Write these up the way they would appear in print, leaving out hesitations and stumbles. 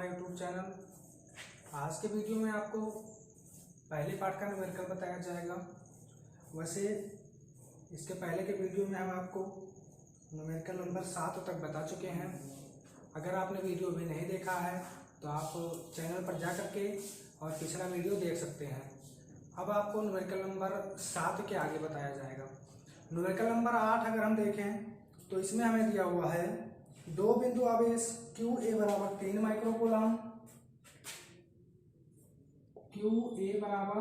My YouTube channel. आज के video में आपको पहले पार्ट का न्यूमेरिकल बताया जाएगा। वैसे इसके पहले के वीडियो में हम आपको न्यूमेरिकल नंबर 7 तक बता चुके हैं। अगर आपने वीडियो अभी नहीं देखा है तो आप चैनल पर जा करके और पिछला वीडियो देख सकते हैं। अब आपको न्यूमेरिकल नंबर 7 के आगे बताया जाएगा। न्यूमेरिकल नंबर 8 अगर हम देखें तो इसमें हमें दिया हुआ है दो बिंदु आवेश क्यू ए बराबर 3 माइक्रोकूलम, क्यू ए बराबर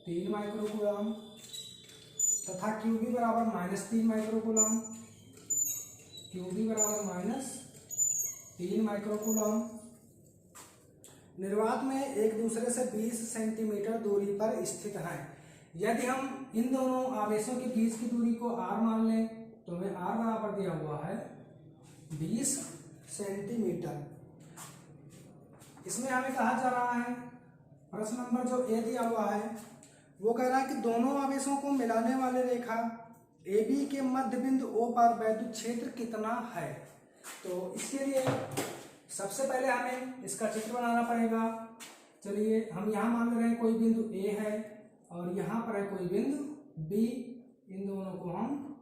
3 माइक्रोकूलम तथा क्यू बी बराबर -3 माइक्रोकूलम, क्यू बी बराबर -3 माइक्रोकूलम निर्वात में एक दूसरे से 20 सेंटीमीटर दूरी पर स्थित हैं। यदि हम इन दोनों आवेशों के बीच की दूरी को r मान लें तो हमें r बराबर दिया हुआ है 20 सेंटीमीटर। इसमें हमें कहा जा रहा है, प्रश्न नंबर जो ए दिया हुआ है वो कह रहा है कि दोनों आवेशों को मिलाने वाले रेखा ए बी के मध्य बिंदु ओ पर वैद्युत क्षेत्र कितना है। तो इसके लिए सबसे पहले हमें इसका चित्र बनाना पड़ेगा। चलिए हम यहाँ मान रहे हैं कोई बिंदु ए है और यहाँ पर है कोई बिंदु बी। इन दोनों को हम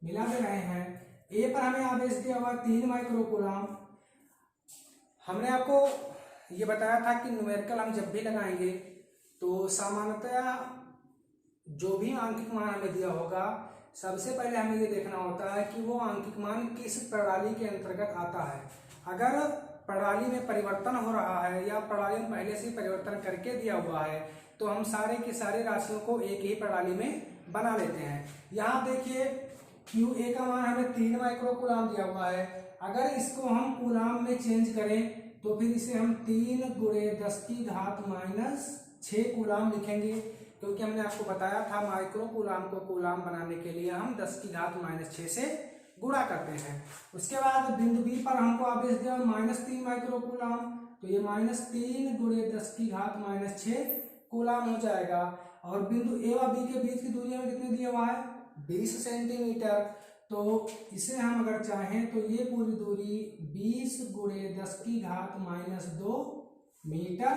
मिला दे रहे हैं। ए पर हमें आवेश दिया हुआ 3 माइक्रोकूलम। हमने आपको ये बताया था कि न्यूमेरिकल हम जब भी लगाएंगे तो सामान्यतया जो भी आंकिक मान हमें दिया होगा सबसे पहले हमें ये देखना होता है कि वो आंकिक मान किस प्रणाली के अंतर्गत आता है। अगर प्रणाली में परिवर्तन हो रहा है या प्रणाली में पहले से परिवर्तन करके दिया हुआ है तो हम सारे की सारी राशियों को एक ही प्रणाली में बना लेते हैं। यहाँ देखिए क्यू ए का मान हमें 3 माइक्रोकूलम दिया हुआ है। अगर इसको हम कूलम में चेंज करें तो फिर इसे हम 3 × 10⁻⁶ कूलम लिखेंगे, क्योंकि हमने आपको बताया था माइक्रोकूलम को कूलम बनाने के लिए हम 10⁻⁶ से गुणा करते हैं। उसके बाद बिंदु बी पर हमको आवेश दिया -3 माइक्रोकूलम, तो ये -3 × 10⁻⁶ कूलम हो जाएगा। और बिंदु ए व बी के बीच की दूरी में कितनी दिया हुआ है 20 सेंटीमीटर। तो इसे हम अगर चाहें तो ये पूरी दूरी 20 × 10⁻² मीटर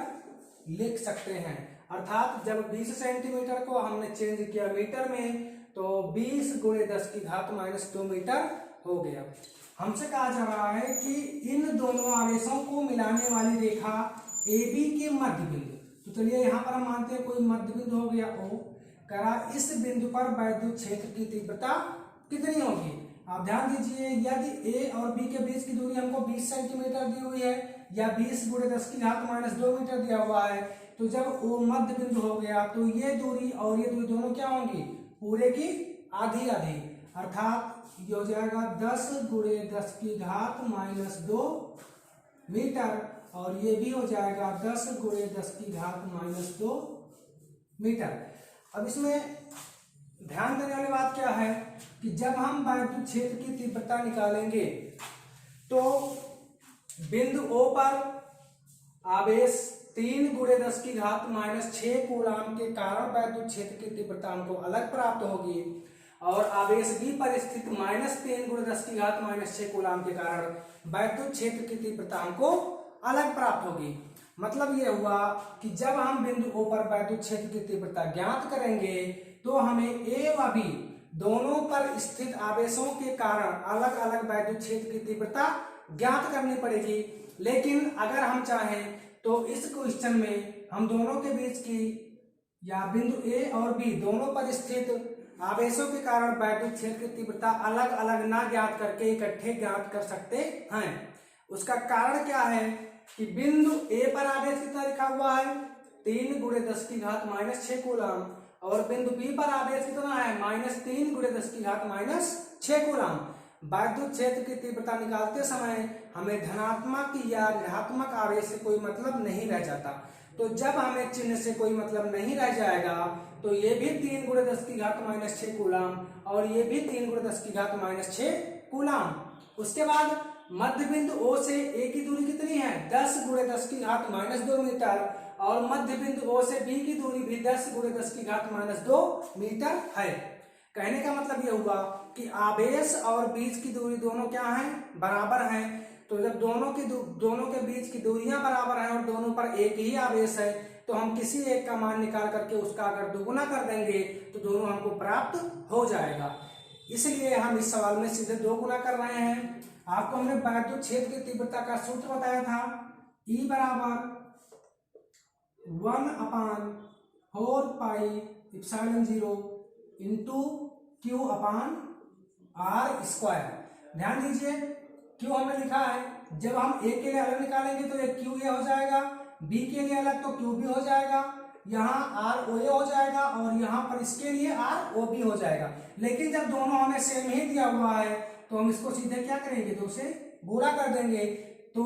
लिख सकते हैं। अर्थात जब 20 सेंटीमीटर को हमने चेंज किया मीटर में तो 20 × 10⁻² मीटर हो गया। हमसे कहा जा रहा है कि इन दोनों आवेशों को मिलाने वाली रेखा ए बी के मध्य बिंदु, तो चलिए यहाँ पर हम मानते हैं कोई मध्य बिंदु हो गया O, करा इस बिंदु पर वैद्युत क्षेत्र की तीव्रता कितनी होगी। आप ध्यान दीजिए, यदि ए और बी के बीच की दूरी हमको 20 सेंटीमीटर दी हुई है या 20 × 10⁻² मीटर दिया हुआ है, तो जब O मध्य बिंदु हो गया तो ये दूरी और ये दूरी दोनों क्या होंगी, पूरे की आधी आधी। अर्थात ये हो जाएगा 10 × 10⁻² मीटर और ये भी हो जाएगा 10 × 10⁻² मीटर। अब इसमें ध्यान देने वाली बात क्या है कि जब हम वैद्युत क्षेत्र की तीव्रता निकालेंगे तो बिंदु O पर आवेश 3 × 10⁻⁶ कूलम के कारण वैद्युत क्षेत्र की तीव्रता हमको अलग प्राप्त होगी और आवेश बी पर स्थित -3 × 10⁻⁶ कूलम के कारण वैद्युत क्षेत्र की तीव्रता हमको अलग प्राप्त होगी। मतलब यह हुआ कि जब हम बिंदु O पर वैद्युत क्षेत्र की तीव्रता ज्ञात करेंगे तो हमें ए व बी दोनों पर स्थित आवेशों के कारण अलग अलग वैद्युत क्षेत्र की तीव्रता ज्ञात करनी पड़ेगी। लेकिन अगर हम चाहें तो इस क्वेश्चन में हम दोनों के बीच की या बिंदु ए और बी दोनों पर स्थित आवेशों के कारण वैद्युत क्षेत्र की तीव्रता अलग अलग ना ज्ञात करके इकट्ठे ज्ञात कर सकते हैं। उसका कारण क्या है कि बिंदु ए पर आवेश कितना लिखा हुआ है 3 × 10⁻⁶ कूलम और बिंदु बी पर आवेश कितना है -3 × 10⁻⁶ कूलम। वैद्युत क्षेत्र की तीव्रता निकालते समय हमें धनात्मक या ऋणात्मक आवेश से कोई मतलब नहीं रह जाता। तो जब हमें चिन्ह से कोई मतलब नहीं रह जाएगा तो ये भी 3 × 10⁻⁶ कूलम और ये भी 3 × 10⁻⁶ कूलम। उसके बाद मध्य बिंदु O से A की दूरी कितनी है 10 × 10⁻² मीटर और मध्य बिंदु O से B की दूरी भी 10 × 10⁻² मीटर है। कहने का मतलब यह हुआ कि आवेश और बीच की दूरी दोनों क्या हैं बराबर हैं। तो जब दोनों के बीच की दूरियां बराबर हैं और दोनों पर एक ही आवेश है, तो हम किसी एक का मान निकाल करके उसका अगर दोगुना कर देंगे तो दोनों हमको प्राप्त हो जाएगा। इसलिए हम इस सवाल में सीधे 2 गुना कर रहे हैं। आपको हमने वैद्युत क्षेत्र की तीव्रता का सूत्र बताया था, E बराबर 1/4 पाई एप्सिलॉन 0 इंटू Q अपान R स्क्वायर। ध्यान दीजिए, Q हमने लिखा है, जब हम A के लिए अलग निकालेंगे तो एक Q ये हो जाएगा, B के लिए अलग तो Q भी हो जाएगा, यहाँ R O A हो जाएगा और यहाँ पर इसके लिए R O B हो जाएगा। लेकिन जब दोनों हमें सेम ही दिया हुआ है तो हम इसको सीधे क्या करेंगे, 2 से गुणा कर देंगे, तो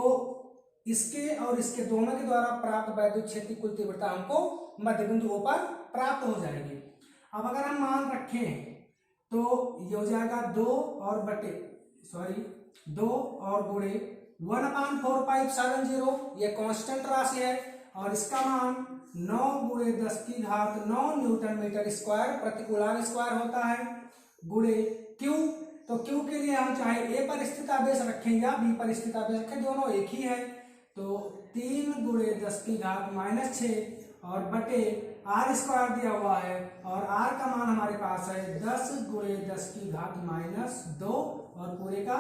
इसके और इसके दोनों के द्वारा प्राप्त वैद्युत क्षेत्र की कुल तीव्रता हमको मध्य बिंदु O पर प्राप्त हो जाएगी। अब अगर हम मान रखें तो ये हो जाएगा 2 और गुणे 1/4 पाई एप्सिलॉन 0, ये कांस्टेंट राशि है और इसका मान 9 गुणे 10 की घात 9 न्यूटन मीटर स्क्वायर प्रति कूलम स्क्वायर होता है, गुणे Q। तो Q के लिए हम चाहे A पर स्थित आवेश रखें या B पर स्थित आवेश रखें, दोनों एक ही है, तो 3 गुणे 10 की घात -6 और बटे R स्क्वायर दिया हुआ है और R का मान हमारे पास है 10 गुणे 10 की घात -2 और पूरे का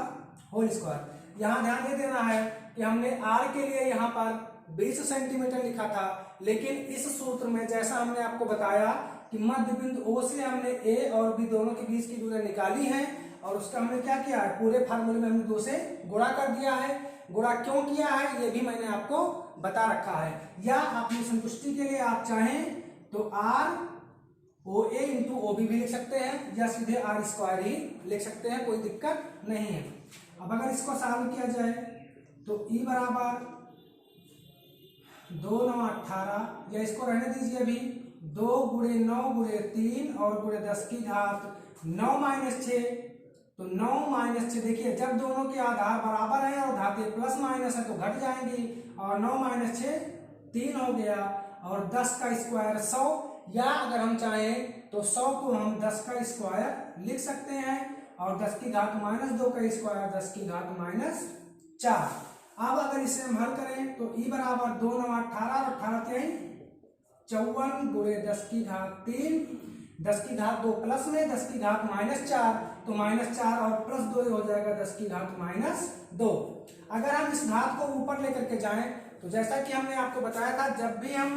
होल स्क्वायर। यहाँ ध्यान दे देना है कि हमने R के लिए यहाँ पर 20 सेंटीमीटर लिखा था, लेकिन इस सूत्र में जैसा हमने आपको बताया कि मध्य बिंदु O से हमने A और B दोनों के बीच की दूरी निकाली है और उसका हमने क्या किया है, पूरे फार्मूले में हमने 2 से गुणा कर दिया है। गुणा क्यों किया है ये भी मैंने आपको बता रखा है, या अपनी संतुष्टि के लिए आप चाहें तो R O A into O B भी लिख सकते हैं या सीधे R स्क्वायर ही लिख सकते हैं, कोई दिक्कत नहीं है। अब अगर इसको सॉल्व किया जाए तो E बराबर 2 9 18, या इसको रहने दीजिए अभी, 2 गुणे 9 गुणे 3 और गुणे 10 की घात 9 -6, तो 9 -6 देखिए जब दोनों के आधार बराबर हैं और घातें प्लस माइनस है तो घट जाएंगी, और 9 -6 3 हो गया और 10 का स्क्वायर 100, या अगर हम चाहें तो 100 को हम 10 का स्क्वायर लिख सकते हैं और 10 की घात -2 का स्क्वायर 10 की घात -4। अब अगर इसे हम हल करें तो E बराबर 2 9 18 और 18 3 54 गुणे 10 की घात 3, 10 की घात 2 प्लस में 10 की घात -4, तो -4 और +2 हो जाएगा 10 की घात -2। अगर हम इस घात को ऊपर लेकर के जाएं तो जैसा कि हमने आपको बताया था, जब भी हम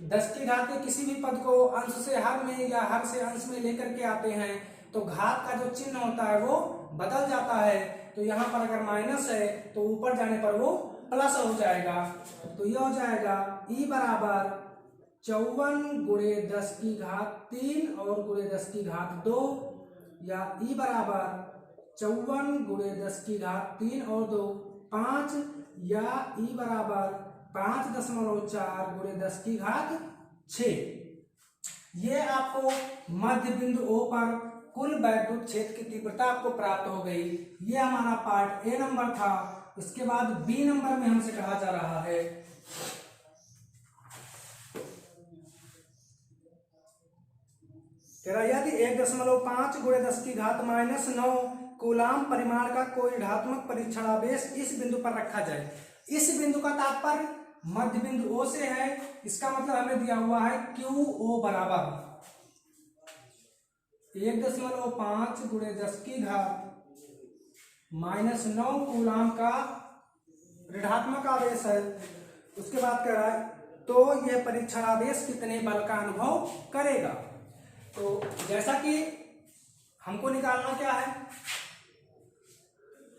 10 की घात के किसी भी पद को अंश से हर में या हर से अंश में लेकर के आते हैं तो घात का जो चिन्ह होता है वो बदल जाता है। तो यहाँ पर अगर माइनस है तो ऊपर जाने पर वो प्लस हो जाएगा, तो ये हो जाएगा E बराबर 54 गुणे 10 की घात 3 और गुणे 10 की घात 2, या E बराबर 54 गुणे 10 की घात 3 और 2 5, या E बराबर 5.4 गुणे 10 की घात 6। ये आपको मध्य बिंदु O पर कुल वैद्युत क्षेत्र की तीव्रता आपको प्राप्त हो गई। ये हमारा पार्ट A नंबर था। उसके बाद B नंबर में हमसे कहा जा रहा है यदि 1.5 गुणे 10 की घात -9 कूलाम परिमाण का कोई ऋणात्मक परीक्षण आवेश इस बिंदु पर रखा जाए। इस बिंदु का तात्पर्य मध्य बिंदु O से है, इसका मतलब हमें दिया हुआ है QO बराबर 1.5 गुणे 10 की घात -9 कूलाम का ऋणात्मक आवेश है। उसके बाद कह रहा है तो यह परीक्षण आवेश कितने बल का अनुभव करेगा। तो जैसा कि हमको निकालना क्या है,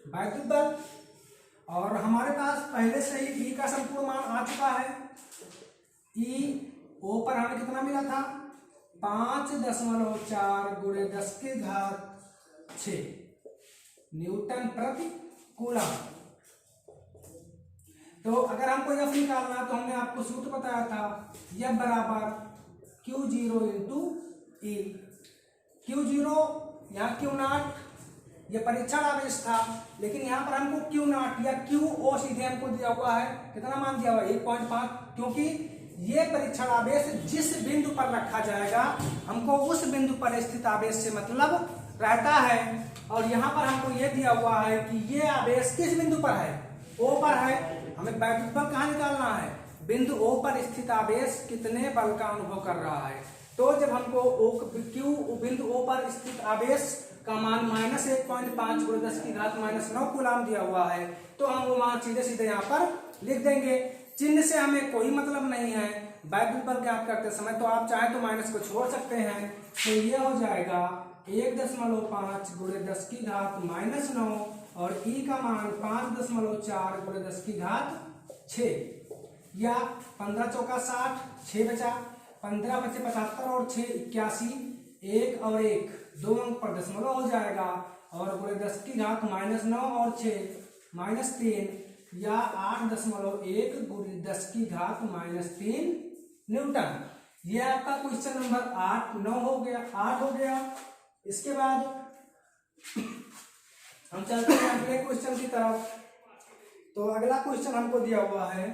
वैद्युत बल, और हमारे पास पहले से ही E का संपूर्ण मान आ चुका है। E O पर हमें कितना मिला था, 5.4 गुणे 10 की घात 6 न्यूटन प्रति कूलम। तो अगर हमको F निकालना तो हमने आपको सूत्र बताया था, F बराबर Q0 इंटू E। Q0 यहाँ Q0 ये परीक्षण आवेश था, लेकिन यहाँ पर हमको Q0 या QO सीधे हमको दिया हुआ है, कितना मान दिया हुआ है 1.5, क्योंकि ये परीक्षण आवेश जिस बिंदु पर रखा जाएगा हमको उस बिंदु पर स्थित आवेश से मतलब रहता है। और यहाँ पर हमको ये दिया हुआ है कि ये आवेश किस बिंदु पर है, O पर है, हमें वैद्युत बल कहाँ निकालना है, बिंदु O पर स्थित आवेश कितने बल का अनुभव कर रहा है। तो जब हमको Q बिंदु O पर स्थित आवेश का मान -1.5 × 10⁻⁹ कूलाम दिया हुआ है, तो हम वो मान सीधे सीधे यहाँ पर लिख देंगे। चिन्ह से हमें कोई मतलब नहीं है वैद्युत बल ज्ञात करते समय, तो आप चाहे तो माइनस को छोड़ सकते हैं। तो ये हो जाएगा 1.5 × 10⁻⁹ और E का मान 5.4 × 10⁶ या 15 चौका 60, 6 बचा, 15 बचे 75 और 6 81, 1 और 1 2 अंक पर दशमलव हो जाएगा और × 10⁻⁹ और 6 -3 या 8.1 × 10⁻³ न्यूटन। ये आपका क्वेश्चन नंबर 8 हो गया। इसके बाद हम चलते हैं अगले क्वेश्चन की तरफ। तो अगला क्वेश्चन हमको दिया हुआ है,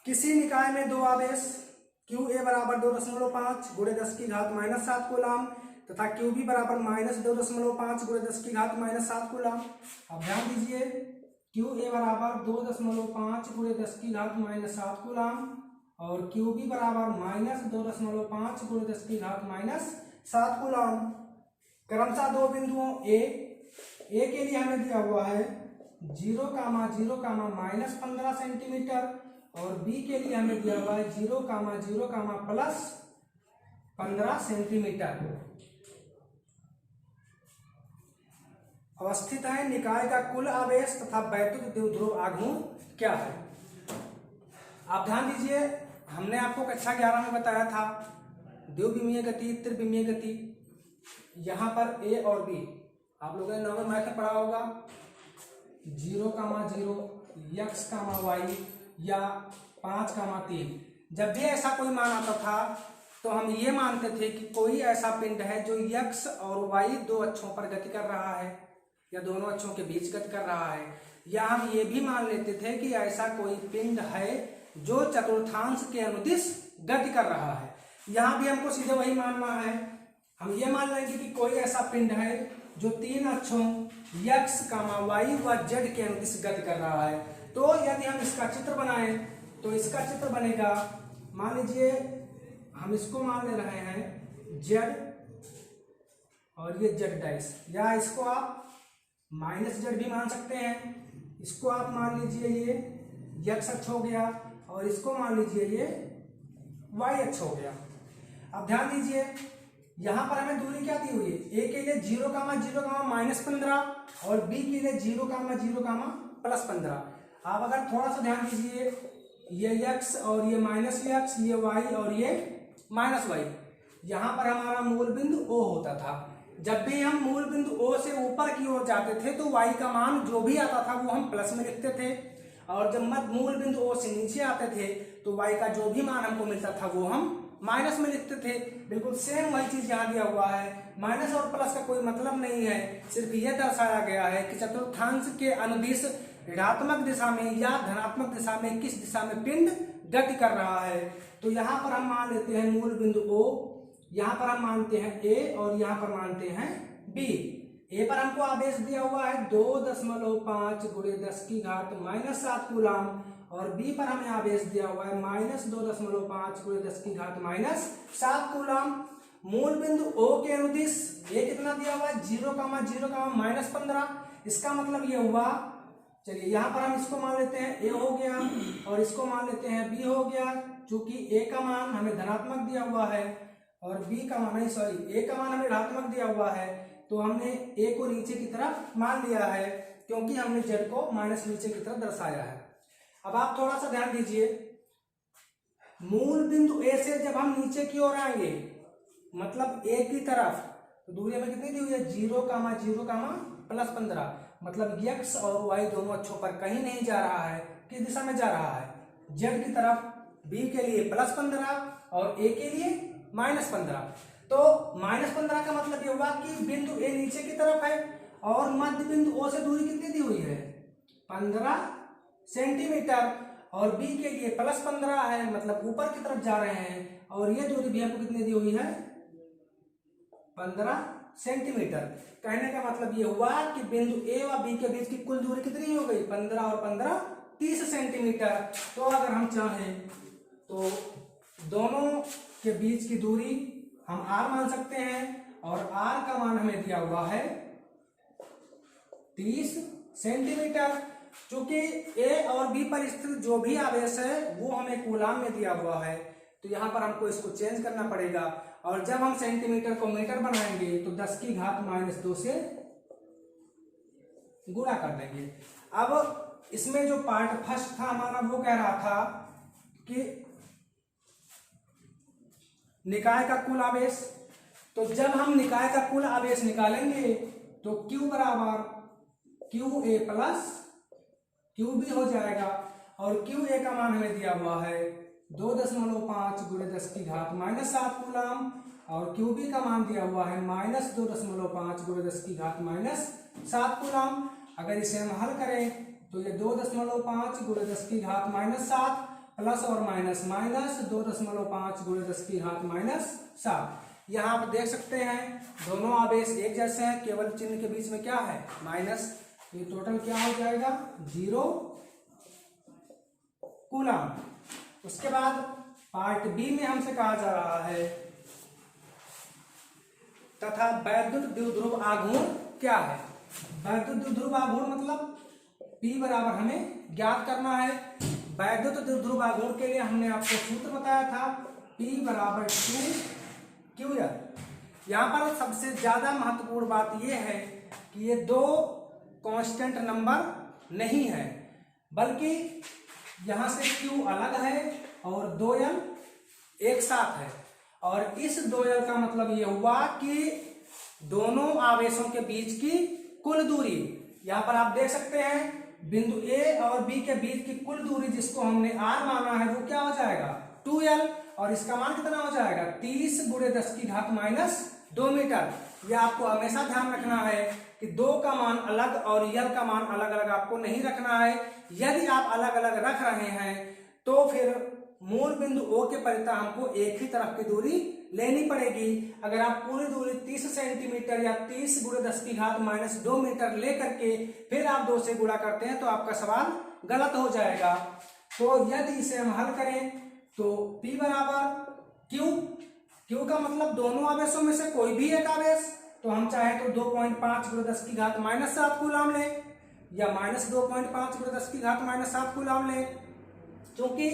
किसी निकाय में दो आवेश QA बराबर 2.5 × 10⁻⁷ कूलाम तथा QB बराबर -2.5 × 10⁻⁷ कूलाम। अब ध्यान दीजिए, QA बराबर 2.5 × 10⁻⁷ कूलाम और QB बराबर -2.5 × 10⁻⁷ कूलाम। क्रमशः दो बिंदुओं A के लिए हमें दिया हुआ है 0, 0, -15 सेंटीमीटर और B के लिए हमें दिया हुआ है 0, 0, +15 सेंटीमीटर अवस्थित है। निकाय का कुल आवेश तथा वैद्युत द्विध्रुव आघूर्ण क्या है। आप ध्यान दीजिए, हमने आपको कक्षा 11 में बताया था द्विविमीय गति, त्रिविमीय गति। यहाँ पर A और B आप लोगों ने नॉर्मल मैथ में पढ़ा होगा, 0, 0, x, y या 5, 3। जब भी ऐसा कोई मान आता था तो हम ये मानते थे कि कोई ऐसा पिंड है जो x और y दो अक्षों पर गति कर रहा है या दोनों अक्षों के बीच गति कर रहा है, या हम ये भी मान लेते थे कि ऐसा कोई पिंड है जो चतुर्थांश के अनुदिश गति कर रहा है। यहाँ भी हमको सीधे वही मानना है। हम ये मान लेंगे कि कोई ऐसा पिंड है जो तीन अक्षों x, y व z के अनुदिश गति कर रहा है। तो यदि हम इसका चित्र बनाएं तो इसका चित्र बनेगा, मान लीजिए हम इसको मान ले रहे हैं z और ये z डैश, या इसको आप -z भी मान सकते हैं। इसको आप मान लीजिए ये x अक्ष हो गया और इसको मान लीजिए ये y अक्ष हो गया। अब ध्यान दीजिए, यहाँ पर हमें दूरी क्या दी हुई है, A के लिए 0, 0, -15 और B के लिए 0, 0, +15। आप अगर थोड़ा सा ध्यान दीजिए, ये x और ये -x, ये y और ये -y, यहाँ पर हमारा मूल बिंदु O होता था। जब भी हम मूल बिंदु O से ऊपर की ओर जाते थे तो y का मान जो भी आता था वो हम प्लस में लिखते थे, और जब मूल बिंदु O से नीचे आते थे तो y का जो भी मान हमको मिलता था वो हम माइनस में लिखते थे। बिल्कुल सेम वही चीज यहाँ दिया हुआ है। माइनस और प्लस का कोई मतलब नहीं है, सिर्फ ये दर्शाया गया है कि चतुर्थांश के अनुदिश ऋणात्मक दिशा में या धनात्मक दिशा में किस दिशा में पिंड गति कर रहा है। तो यहाँ पर हम मान लेते हैं मूल बिंदु O, यहाँ पर हम मानते हैं A और यहाँ पर मानते हैं B। A पर हमको आवेश दिया हुआ है 2.5 × 10⁻⁷ कूलाम और B पर हमें आवेश दिया हुआ है -2.5 × 10⁻⁷ कूलाम। मूल बिंदु O के अनुदिश A कितना दिया हुआ है 0, 0, -15। इसका मतलब ये हुआ, चलिए यहाँ पर हम इसको मान लेते हैं A हो गया और इसको मान लेते हैं B हो गया। चूंकि A का मान हमें धनात्मक दिया हुआ है और B का मान A का मान हमें ऋणात्मक दिया हुआ है, तो हमने A को नीचे की तरफ मान लिया है क्योंकि हमने Z को माइनस नीचे की तरफ दर्शाया है। अब आप थोड़ा सा ध्यान दीजिए, मूल बिंदु A से जब हम नीचे की ओर आएंगे मतलब A की तरफ, तो दूरी हमें कितनी दी हुई है 0, 0, +15, मतलब x और y दोनों अक्षों पर कहीं नहीं जा रहा है। किस दिशा में जा रहा है, z की तरफ। B के लिए +15 और A के लिए -15। तो -15 का मतलब ये हुआ कि बिंदु A नीचे की तरफ है और मध्य बिंदु O से दूरी कितनी दी हुई है 15 सेंटीमीटर, और B के लिए +15 है मतलब ऊपर की तरफ जा रहे हैं, और ये दूरी भी हमको कितनी दी हुई है 15 सेंटीमीटर। कहने का मतलब ये हुआ कि बिंदु ए व बी के बीच की कुल दूरी कितनी हो गई, 15 और 15 30 सेंटीमीटर। तो अगर हम चाहें तो दोनों के बीच की दूरी हम r मान सकते हैं और r का मान हमें दिया हुआ है 30 सेंटीमीटर। चूंकि ए और बी पर स्थित जो भी आवेश है वो हमें कूलाम में दिया हुआ है, तो यहाँ पर हमको इसको चेंज करना पड़ेगा। और जब हम सेंटीमीटर को मीटर बनाएंगे तो 10 की घात -2 से गुणा कर देंगे। अब इसमें जो पार्ट फर्स्ट था हमारा वो कह रहा था कि निकाय का कुल आवेश। तो जब हम निकाय का कुल आवेश निकालेंगे तो Q बराबर QA प्लस QB हो जाएगा। और QA का मान हमें दिया हुआ है 2.5 × 10 की घात -7 कूलाम और QB का मान दिया हुआ है -2.5 × 10 की घात -7 कूलाम। अगर इसे हम हल करें तो ये 2.5 × 10 की घात -7 प्लस और माइनस -2.5 × 10 की घात -7। यहाँ आप देख सकते हैं दोनों आवेश एक जैसे हैं, केवल चिन्ह के बीच में क्या है माइनस। ये टोटल क्या हो जाएगा 0 कूलाम। उसके बाद पार्ट बी में हमसे कहा जा रहा है तथा वैद्युत द्विध्रुव आघूर्ण क्या है। वैद्युत द्विध्रुव आघूर्ण मतलब P बराबर हमें ज्ञात करना है। वैद्युत द्विध्रुव आघूर्ण के लिए हमने आपको सूत्र बताया था P बराबर 2QL। यहाँ पर सबसे ज्यादा महत्वपूर्ण बात यह है कि ये दो कांस्टेंट नंबर नहीं है, बल्कि यहां से Q अलग है और 2L एक साथ है। और इस 2L का मतलब ये हुआ कि दोनों आवेशों के बीच की कुल दूरी। यहां पर आप देख सकते हैं बिंदु A और B के बीच की कुल दूरी जिसको हमने R माना है वो क्या हो जाएगा 2L। और इसका मान कितना हो जाएगा 30 × 10 की घात -2 मीटर। यह आपको हमेशा ध्यान रखना है कि 2 का मान अलग और L का मान अलग अलग आपको नहीं रखना है। यदि आप अलग अलग रख रहे हैं तो फिर मूल बिंदु O के परितः हमको एक ही तरफ की दूरी लेनी पड़ेगी। अगर आप पूरी दूरी 30 सेंटीमीटर या 30 × 10 की घात -2 मीटर लेकर के फिर आप 2 से गुणा करते हैं तो आपका सवाल गलत हो जाएगा। तो यदि इसे हम हल करें तो P बराबर Q का मतलब दोनों आवेशों में से कोई भी एक आवेश। तो हम चाहे तो 2.5 × 10 की घात -7 कूलाम ले या -2.5 × 10 की घात -7 कूलाम ले। क्योंकि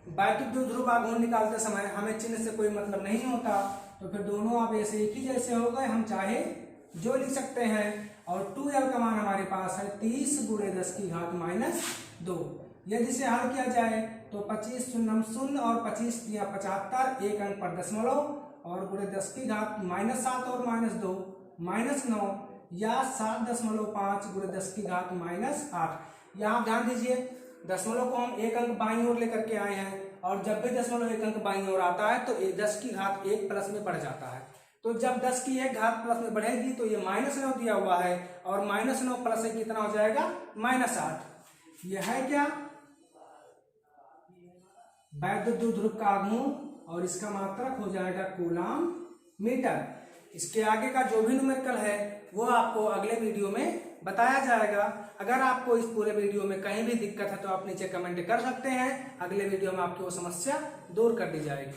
वैद्युत द्विध्रुव आघूर्ण निकालते समय हमें चिन्ह से कोई मतलब नहीं होता, तो फिर दोनों आवेश एक ही जैसे हो गए, हम चाहे जो लिख सकते हैं। और 2L का मान हमारे पास है 30 × 10 की घात -2। यदि इसे हल किया जाए तो 25 शून्यम 0 और 25 × 75 एक अंक पर दशमलव और × 10 की घात -7 और -2 -9 या 7.5 × 10 की घात -8। यहाँ ध्यान दीजिए दशमलव को हम एक अंक बाईं ओर लेकर के आए हैं और जब भी दशमलव एक अंक बाईं ओर आता है तो 10 की घात 1 प्लस में बढ़ जाता है। तो जब 10 की 1 घात प्लस में बढ़ेगी तो ये -9 दिया हुआ है और -9 प्लस 1 कितना हो जाएगा -8। यह है क्या वैद्युत द्विध्रुव का आघूर्ण और इसका मात्रक हो जाएगा कूलाम मीटर। इसके आगे का जो भी न्यूमेरिकल है वो आपको अगले वीडियो में बताया जाएगा। अगर आपको इस पूरे वीडियो में कहीं भी दिक्कत है तो आप नीचे कमेंट कर सकते हैं, अगले वीडियो में आपकी वो समस्या दूर कर दी जाएगी।